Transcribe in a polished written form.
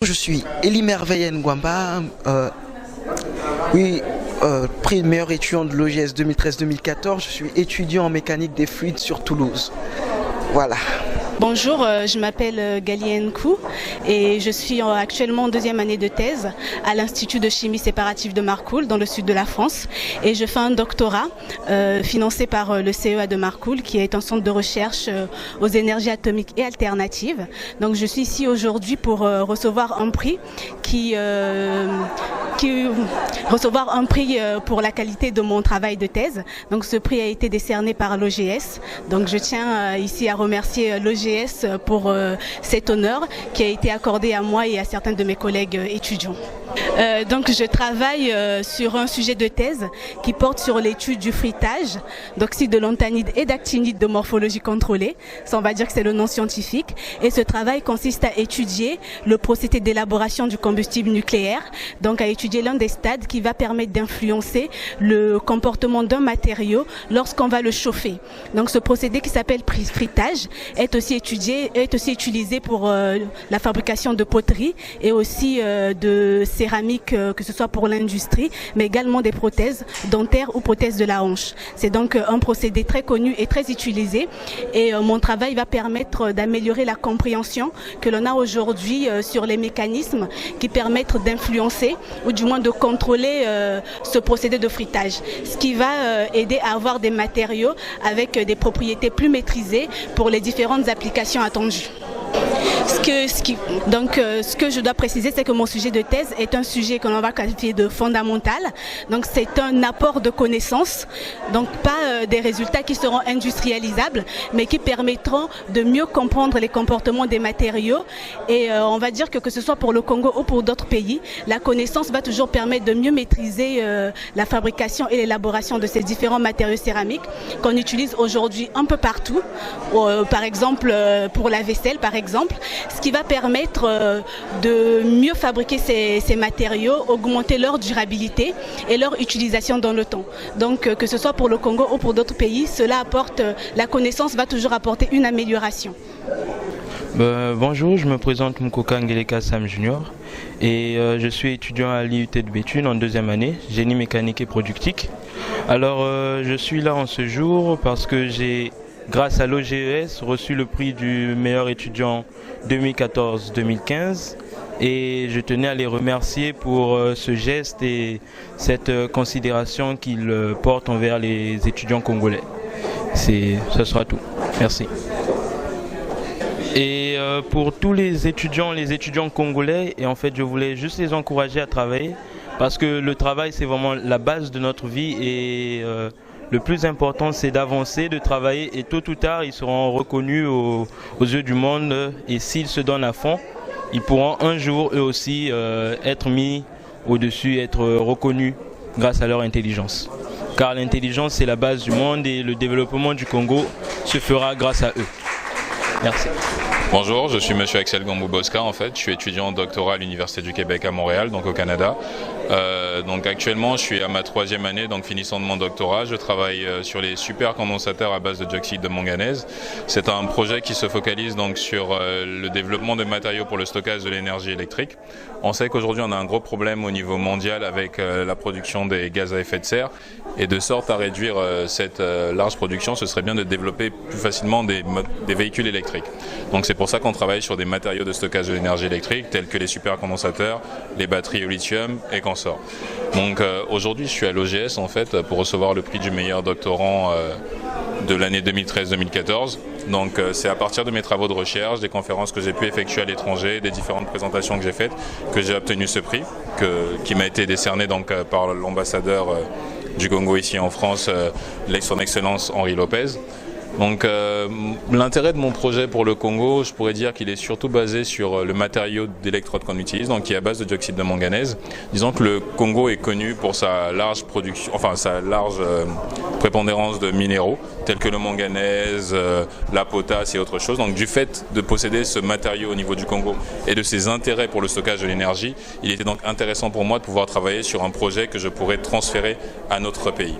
Je suis Elie Merveille Ngwamba, prix de meilleur étudiant de l'OGS 2013-2014. Je suis étudiant en mécanique des fluides sur Toulouse. Voilà. Bonjour, je m'appelle Gali Nkou et je suis actuellement en deuxième année de thèse à l'Institut de chimie séparative de Marcoule dans le sud de la France et je fais un doctorat financé par le CEA de Marcoule qui est un centre de recherche aux énergies atomiques et alternatives. Donc je suis ici aujourd'hui pour recevoir un prix pour la qualité de mon travail de thèse. Donc ce prix a été décerné par l'OGS. Donc je tiens ici à remercier l'OGS pour cet honneur qui a été accordé à moi et à certains de mes collègues étudiants. Donc je travaille sur un sujet de thèse qui porte sur l'étude du fruitage d'oxyde de lanthanide et d'actinide de morphologie contrôlée. Ça, on va dire que c'est le nom scientifique. Et ce travail consiste à étudier le procédé d'élaboration du combustible nucléaire, donc à étudier l'un des stades qui va permettre d'influencer le comportement d'un matériau lorsqu'on va le chauffer. Donc ce procédé qui s'appelle fruitage est aussi utilisé pour la fabrication de poteries et aussi de céramique, que ce soit pour l'industrie, mais également des prothèses dentaires ou prothèses de la hanche. C'est donc un procédé très connu et très utilisé et mon travail va permettre d'améliorer la compréhension que l'on a aujourd'hui sur les mécanismes qui permettent d'influencer ou du moins de contrôler ce procédé de fruitage, ce qui va aider à avoir des matériaux avec des propriétés plus maîtrisées pour les différentes applications attendues. Ce que je dois préciser, c'est que mon sujet de thèse est un sujet que l'on va qualifier de fondamental. Donc c'est un apport de connaissances, donc pas des résultats qui seront industrialisables, mais qui permettront de mieux comprendre les comportements des matériaux. Et on va dire que ce soit pour le Congo ou pour d'autres pays, la connaissance va toujours permettre de mieux maîtriser la fabrication et l'élaboration de ces différents matériaux céramiques qu'on utilise aujourd'hui un peu partout. Par exemple, pour la vaisselle, par exemple, ce qui va permettre de mieux fabriquer ces matériaux, augmenter leur durabilité et leur utilisation dans le temps. Donc que ce soit pour le Congo ou pour d'autres pays, la connaissance va toujours apporter une amélioration. Bonjour, je me présente Moukoka Ngeleka Sam Junior et je suis étudiant à l'IUT de Béthune en deuxième année, génie mécanique et productique. Alors je suis là en ce jour parce que j'ai, grâce à l'OGS, reçu le prix du meilleur étudiant 2014-2015 et je tenais à les remercier pour ce geste et cette considération qu'ils portent envers les étudiants congolais. Ce sera tout. Merci. Et pour tous les étudiants congolais, et en fait je voulais juste les encourager à travailler parce que le travail c'est vraiment la base de notre vie et le plus important, c'est d'avancer, de travailler et tôt ou tard, ils seront reconnus aux yeux du monde et s'ils se donnent à fond, ils pourront un jour eux aussi être mis au-dessus, être reconnus grâce à leur intelligence. Car l'intelligence, c'est la base du monde et le développement du Congo se fera grâce à eux. Merci. Bonjour, je suis monsieur Axel Gambou-Bosca en fait, je suis étudiant en doctorat à l'Université du Québec à Montréal, donc au Canada. Donc actuellement je suis à ma troisième année, donc finissant de mon doctorat, je travaille sur les supercondensateurs à base de dioxyde de manganèse. C'est un projet qui se focalise donc sur le développement de matériaux pour le stockage de l'énergie électrique. On sait qu'aujourd'hui on a un gros problème au niveau mondial avec la production des gaz à effet de serre et de sorte à réduire cette large production, ce serait bien de développer plus facilement des véhicules électriques. Donc c'est pour ça qu'on travaille sur des matériaux de stockage de l'énergie électrique tels que les supercondensateurs, les batteries au lithium et consorts. Donc aujourd'hui je suis à l'OGS en fait pour recevoir le prix du meilleur doctorant de l'année 2013-2014. Donc c'est à partir de mes travaux de recherche, des conférences que j'ai pu effectuer à l'étranger, des différentes présentations que j'ai faites, que j'ai obtenu ce prix qui m'a été décerné donc par l'ambassadeur du Congo ici en France, son Excellence Henri Lopez. Donc l'intérêt de mon projet pour le Congo, je pourrais dire qu'il est surtout basé sur le matériau d'électrode qu'on utilise, donc qui est à base de dioxyde de manganèse. Disons que le Congo est connu pour sa large production, enfin sa large prépondérance de minéraux, tels que le manganèse, la potasse et autres choses. Donc du fait de posséder ce matériau au niveau du Congo et de ses intérêts pour le stockage de l'énergie, il était donc intéressant pour moi de pouvoir travailler sur un projet que je pourrais transférer à notre pays.